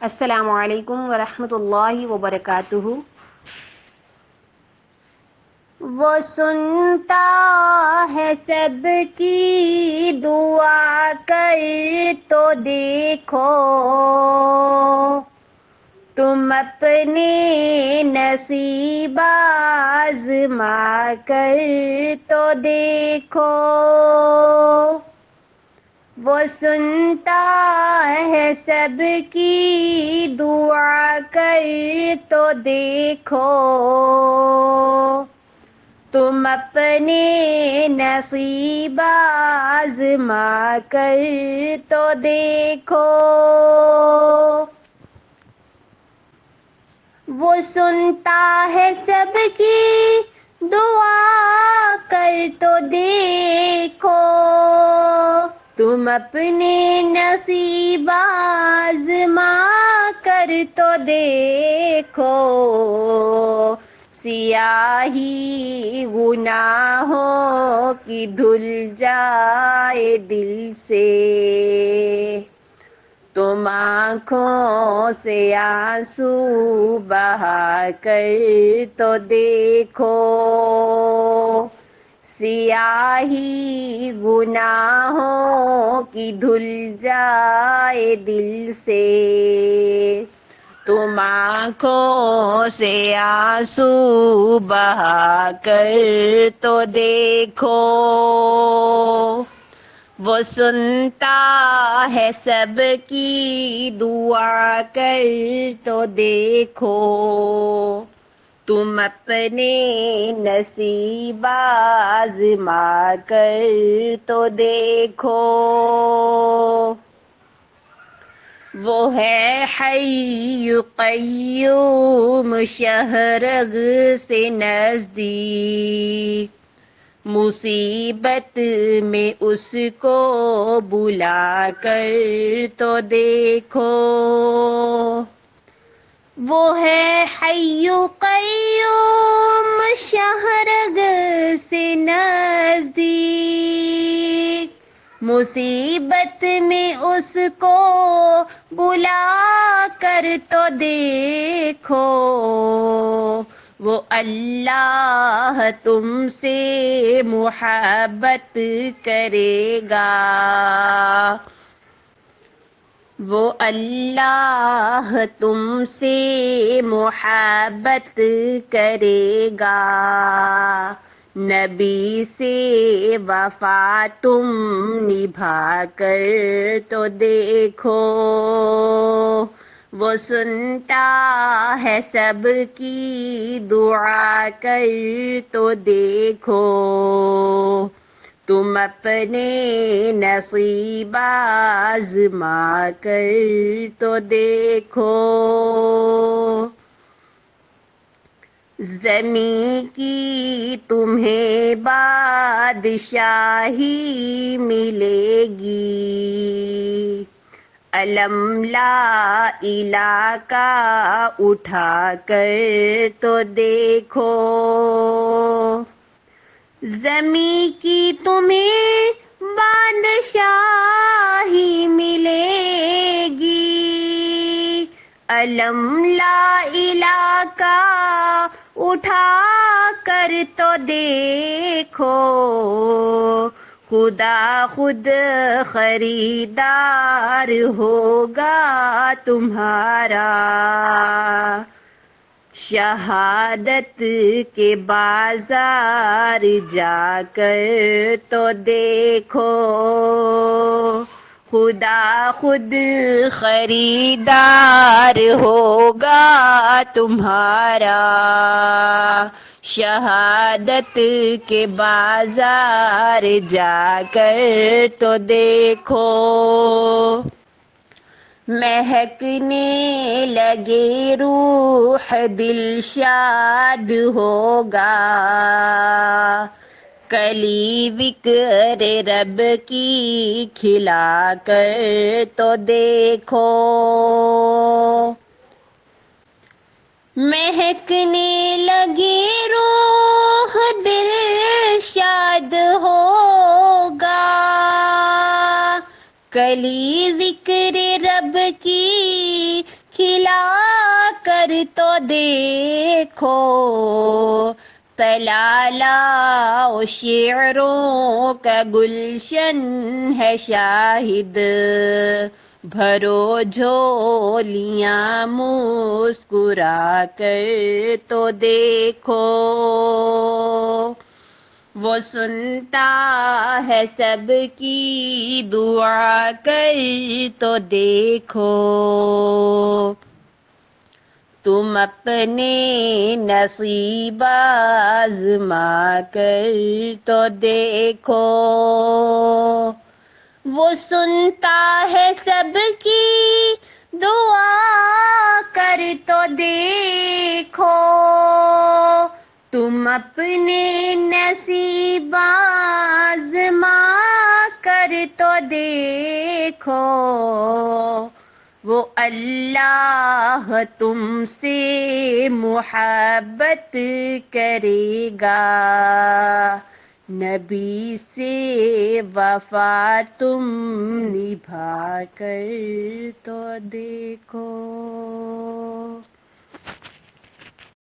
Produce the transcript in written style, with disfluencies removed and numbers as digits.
السلام علیکم ورحمۃ اللہ وبرکاتہ۔ وہ سنتا ہے سب کی دعا کر تو دیکھو، تم اپنے نصیب آزما کر تو دیکھو۔ وہ سنتا ہے سب کی دعا کر تو دیکھو، تم اپنے نصیب آزما کر تو دیکھو۔ وہ سنتا ہے سب کی دعا کر تو دیکھو، تم اپنے نصیب آزما کر تو دیکھو۔ سیاہی گناہوں کی دھل جائے دل سے، تم آنکھوں سے آنسو بہا کر تو دیکھو۔ سیاہی گناہوں کی دھل جائے دل سے، تم آنکھوں سے آنسو بہا کر تو دیکھو۔ وہ سنتا ہے سب کی دعا کر تو دیکھو، تم اپنے نصیب آزما کر تو دیکھو۔ وہ ہے حی قیوم شہرگ سے نزدیک، مصیبت میں اس کو بلا کر تو دیکھو۔ وہ ہے حی قیوم شہرگ سے نزدیک، مصیبت میں اس کو بلا کر تو دیکھو۔ وہ اللہ تم سے محبت کرے گا، وہ اللہ تم سے محبت کرے گا۔ نبی سے وفا تم نبھا کر تو دیکھو، وہ سنتا ہے سب کی دعا کر تو دیکھو، تم اپنے نصیب آزما کر تو دیکھو۔ زمین کی تمہیں بادشاہی ملے گی، علم لا الہ کا اٹھا کر تو دیکھو۔ زمین کی تمہیں بادشاہی ملے گی، علم لا الہ کا اٹھا کر تو دیکھو۔ خدا خود خریدار ہوگا تمہارا، شہادت کے بازار جا کر تو دیکھو۔ خدا خود خریدار ہوگا تمہارا، شہادت کے بازار جا کر تو دیکھو۔ مہکنے لگے روح دل شاد ہوگا، کلی وکر رب کی کھلا کر تو دیکھو۔ مہکنے لگے روح دل شاد ہوگا، کلی ذکر رب کی کھلا کر تو دیکھو، تلالہ و شعروں کا گلشن ہے شاہد، بھرو جھولیاں مسکرا کر تو دیکھو، وہ سنتا ہے سب کی دعا کر تو دیکھو، تم اپنے نصیب آزما کر تو دیکھو، وہ سنتا ہے سب کی دعا کر تو دیکھو، تم اپنے نصیب آزما کر تو دیکھو، وہ اللہ تم سے محبت کرے گا، نبی سے وفا تم نبھا کر تو دیکھو۔